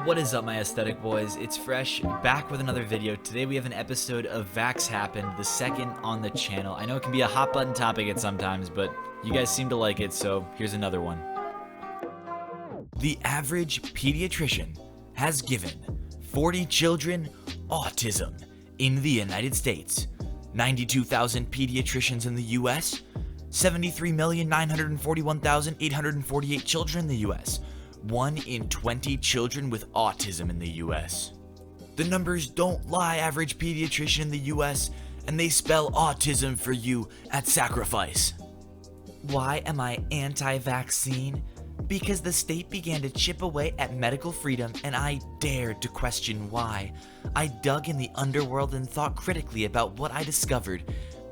What is up, my aesthetic boys? It's Fresh, back with another video. Today we have an episode of Vax Happened, the second on the channel. I know it can be a hot button topic at sometimes, but you guys seem to like it, so here's another one. The average pediatrician has given 40 children autism in the United States. 92,000 pediatricians in the US, 73,941,848 children in the US. 1 in 20 children with autism in the US. The numbers don't lie, average pediatrician in the US, and they spell autism for you at sacrifice. Why am I anti-vaccine? Because the state began to chip away at medical freedom and I dared to question why. I dug in the underworld and thought critically about what I discovered.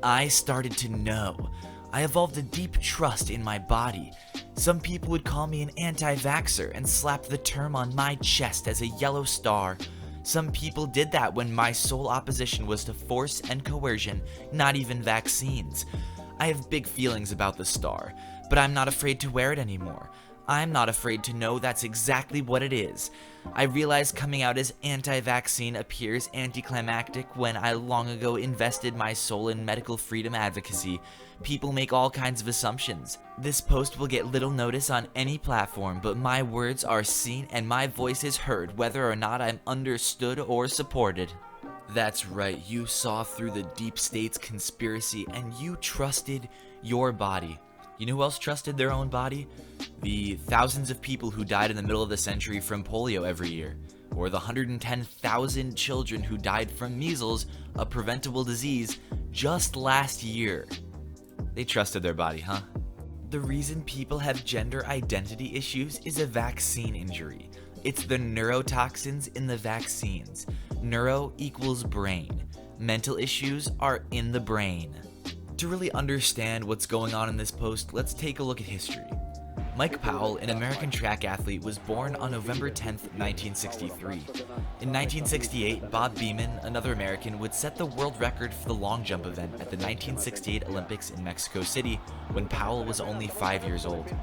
I started to know. I evolved a deep trust in my body. Some people would call me an anti-vaxxer and slap the term on my chest as a yellow star. Some people did that when my sole opposition was to force and coercion, not even vaccines. I have big feelings about the star, but I'm not afraid to wear it anymore. I'm not afraid to know that's exactly what it is. I realize coming out as anti-vaccine appears anticlimactic when I long ago invested my soul in medical freedom advocacy. People make all kinds of assumptions. This post will get little notice on any platform, but my words are seen and my voice is heard whether or not I'm understood or supported. That's right, you saw through the deep state's conspiracy and you trusted your body. You know who else trusted their own body? The thousands of people who died in the middle of the century from polio every year, or the 110,000 children who died from measles, a preventable disease, just last year. They trusted their body, huh? The reason people have gender identity issues is a vaccine injury. It's the neurotoxins in the vaccines. Neuro equals brain. Mental issues are in the brain. To really understand what's going on in this post, let's take a look at history. Mike Powell, an American track athlete, was born on November 10, 1963. In 1968, Bob Beamon, another American, would set the world record for the long jump event at the 1968 Olympics in Mexico City when Powell was only 5 years old.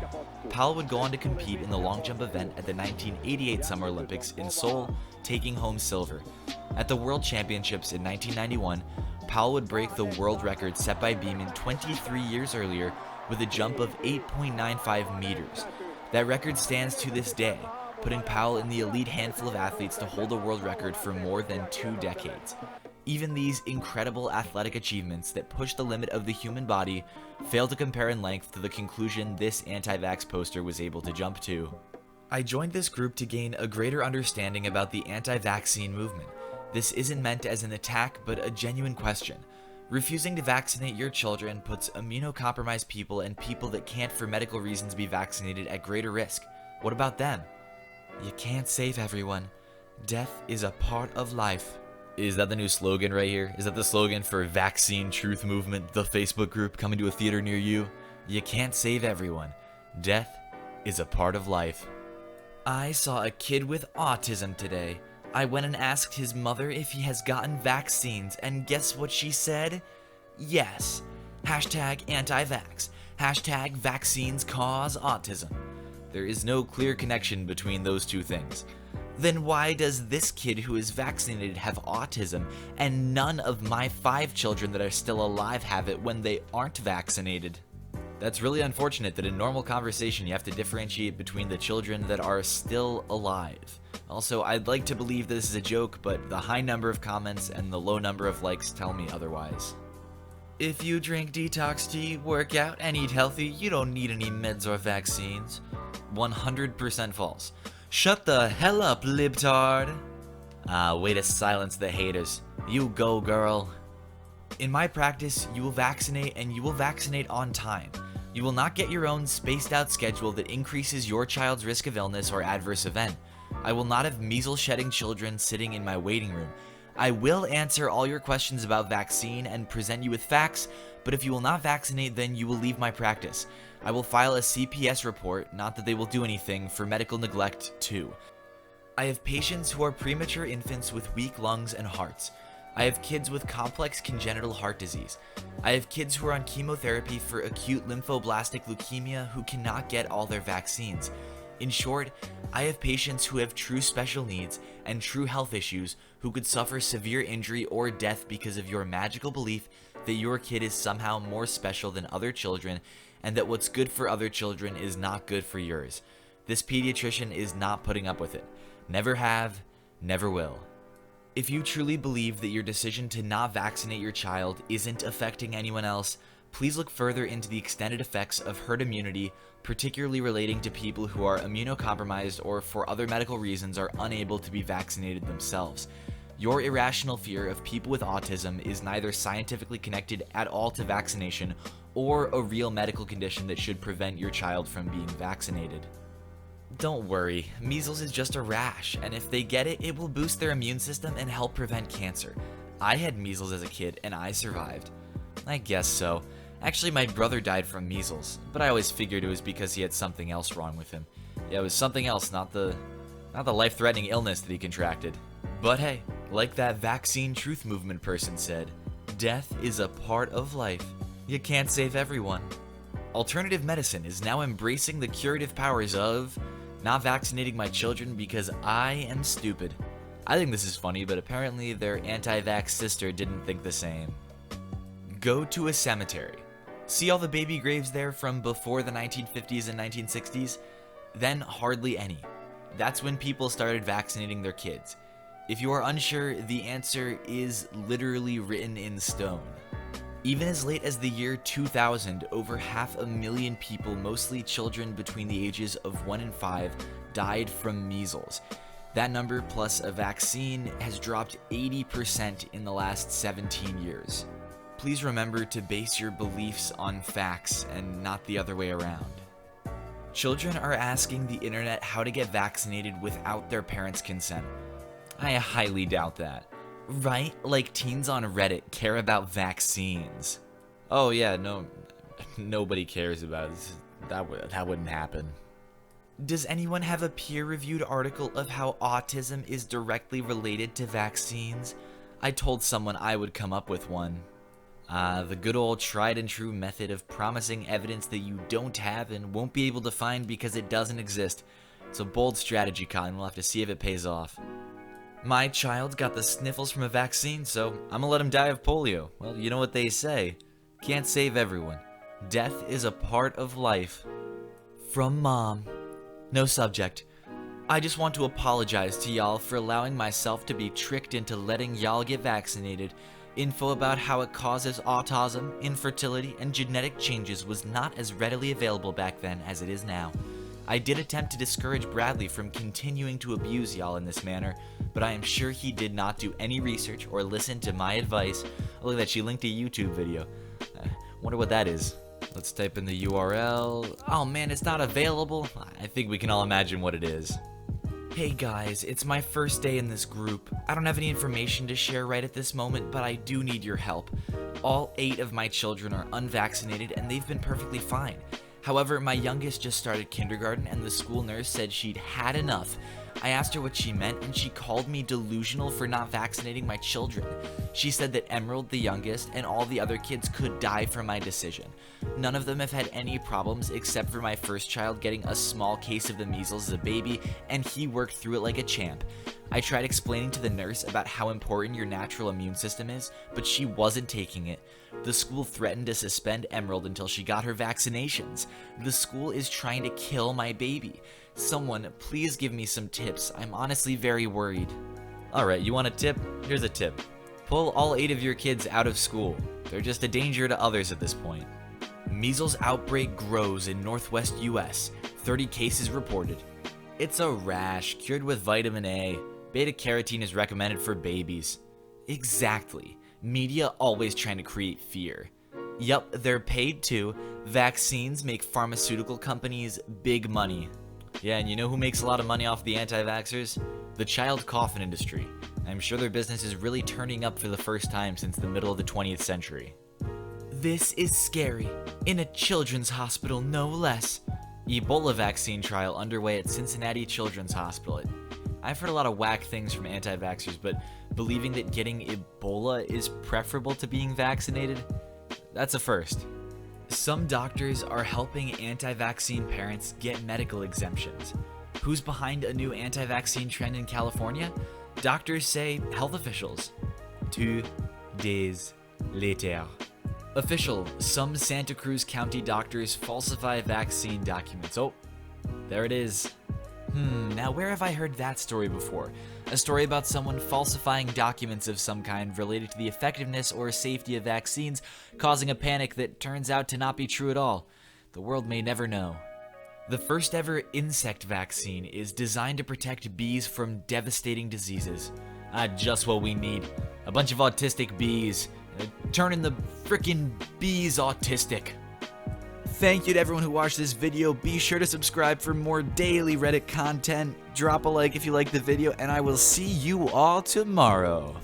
Powell would go on to compete in the long jump event at the 1988 Summer Olympics in Seoul, taking home silver. At the World Championships in 1991, Powell would break the world record set by Beamon 23 years earlier with a jump of 8.95 meters. That record stands to this day, putting Powell in the elite handful of athletes to hold a world record for more than 2 decades. Even these incredible athletic achievements that push the limit of the human body fail to compare in length to the conclusion this anti-vax poster was able to jump to. I joined this group to gain a greater understanding about the anti-vaccine movement. This isn't meant as an attack, but a genuine question. Refusing to vaccinate your children puts immunocompromised people and people that can't for medical reasons be vaccinated at greater risk. What about them? You can't save everyone. Death is a part of life. Is that the new slogan right here? Is that the slogan for Vaccine Truth Movement, the Facebook group coming to a theater near you? You can't save everyone. Death is a part of life. I saw a kid with autism today. I went and asked his mother if he has gotten vaccines, and guess what she said? Yes. Hashtag anti-vax. Hashtag vaccines cause autism. There is no clear connection between those two things. Then why does this kid who is vaccinated have autism, and none of my 5 children that are still alive have it when they aren't vaccinated? That's really unfortunate that in normal conversation you have to differentiate between the children that are still alive. Also, I'd like to believe this is a joke, but the high number of comments and the low number of likes tell me otherwise. If you drink detox tea, work out, and eat healthy, you don't need any meds or vaccines. 100% false. Shut the hell up, libtard. Way to silence the haters. You go, girl. In my practice, you will vaccinate and you will vaccinate on time. You will not get your own spaced out schedule that increases your child's risk of illness or adverse event. I will not have measles shedding children sitting in my waiting room. I will answer all your questions about vaccine and present you with facts, but if you will not vaccinate, then you will leave my practice. I will file a CPS report, not that they will do anything, for medical neglect too. I have patients who are premature infants with weak lungs and hearts. I have kids with complex congenital heart disease. I have kids who are on chemotherapy for acute lymphoblastic leukemia who cannot get all their vaccines. In short, I have patients who have true special needs and true health issues who could suffer severe injury or death because of your magical belief that your kid is somehow more special than other children and that what's good for other children is not good for yours. This pediatrician is not putting up with it. Never have, never will. If you truly believe that your decision to not vaccinate your child isn't affecting anyone else, please look further into the extended effects of herd immunity, particularly relating to people who are immunocompromised or for other medical reasons are unable to be vaccinated themselves. Your irrational fear of people with autism is neither scientifically connected at all to vaccination or a real medical condition that should prevent your child from being vaccinated. Don't worry, measles is just a rash, and if they get it, it will boost their immune system and help prevent cancer. I had measles as a kid and I survived. I guess so. Actually, my brother died from measles, but I always figured it was because he had something else wrong with him. Yeah, it was something else, not the life-threatening illness that he contracted. But hey, like that vaccine truth movement person said, death is a part of life. You can't save everyone. Alternative medicine is now embracing the curative powers of not vaccinating my children because I am stupid. I think this is funny, but apparently their anti-vax sister didn't think the same. Go to a cemetery. See all the baby graves there from before the 1950s and 1960s? Then hardly any. That's when people started vaccinating their kids. If you are unsure, the answer is literally written in stone. Even as late as the year 2000, over 500,000 people, mostly children between the ages of 1 and 5, died from measles. That number plus a vaccine has dropped 80% in the last 17 years. Please remember to base your beliefs on facts and not the other way around. Children are asking the internet how to get vaccinated without their parents' consent. I highly doubt that. Right? Like teens on Reddit care about vaccines. Oh yeah, no, nobody cares about it. That wouldn't happen. Does anyone have a peer-reviewed article of how autism is directly related to vaccines? I told someone I would come up with one. The good old tried and true method of promising evidence that you don't have and won't be able to find because it doesn't exist. It's a bold strategy, Colin. We'll have to see if it pays off. My child got the sniffles from a vaccine, so I'm gonna let him die of polio. Well, you know what they say. Can't save everyone. Death is a part of life. From Mom. No subject. I just want to apologize to y'all for allowing myself to be tricked into letting y'all get vaccinated. Info about how it causes autism, infertility, and genetic changes was not as readily available back then as it is now. I did attempt to discourage Bradley from continuing to abuse y'all in this manner, but I am sure he did not do any research or listen to my advice. Oh, look at that, she linked a YouTube video. Wonder what that is. Let's type in the URL. Oh man, it's not available. I think we can all imagine what it is. Hey guys, it's my first day in this group. I don't have any information to share right at this moment, but I do need your help. All 8 of my children are unvaccinated and they've been perfectly fine. However, my youngest just started kindergarten and the school nurse said she'd had enough. I asked her what she meant and she called me delusional for not vaccinating my children. She said that Emerald, the youngest, and all the other kids could die for my decision. None of them have had any problems except for my first child getting a small case of the measles as a baby, and he worked through it like a champ. I tried explaining to the nurse about how important your natural immune system is, but she wasn't taking it. The school threatened to suspend Emerald until she got her vaccinations. The school is trying to kill my baby. Someone, please give me some tips. I'm honestly very worried. Alright, you want a tip? Here's a tip. Pull all 8 of your kids out of school. They're just a danger to others at this point. Measles outbreak grows in northwest US. 30 cases reported. It's a rash, cured with vitamin A. Beta-carotene is recommended for babies. Exactly. Media always trying to create fear. Yup, they're paid too. Vaccines make pharmaceutical companies big money. Yeah, and you know who makes a lot of money off the anti-vaxxers? The child coffin industry. I'm sure their business is really turning up for the first time since the middle of the 20th century. This is scary. In a children's hospital, no less. Ebola vaccine trial underway at Cincinnati Children's Hospital. I've heard a lot of whack things from anti-vaxxers, but believing that getting Ebola is preferable to being vaccinated? That's a first. Some doctors are helping anti-vaccine parents get medical exemptions. Who's behind a new anti-vaccine trend in California? Doctors say health officials. 2 days later. Official, some Santa Cruz County doctors falsify vaccine documents. Oh, there it is. Now where have I heard that story before? A story about someone falsifying documents of some kind related to the effectiveness or safety of vaccines, causing a panic that turns out to not be true at all. The world may never know. The first ever insect vaccine is designed to protect bees from devastating diseases. Just what we need. A bunch of autistic bees. Turning the frickin' bees autistic. Thank you to everyone who watched this video. Be sure to subscribe for more daily Reddit content. Drop a like if you liked the video, and I will see you all tomorrow.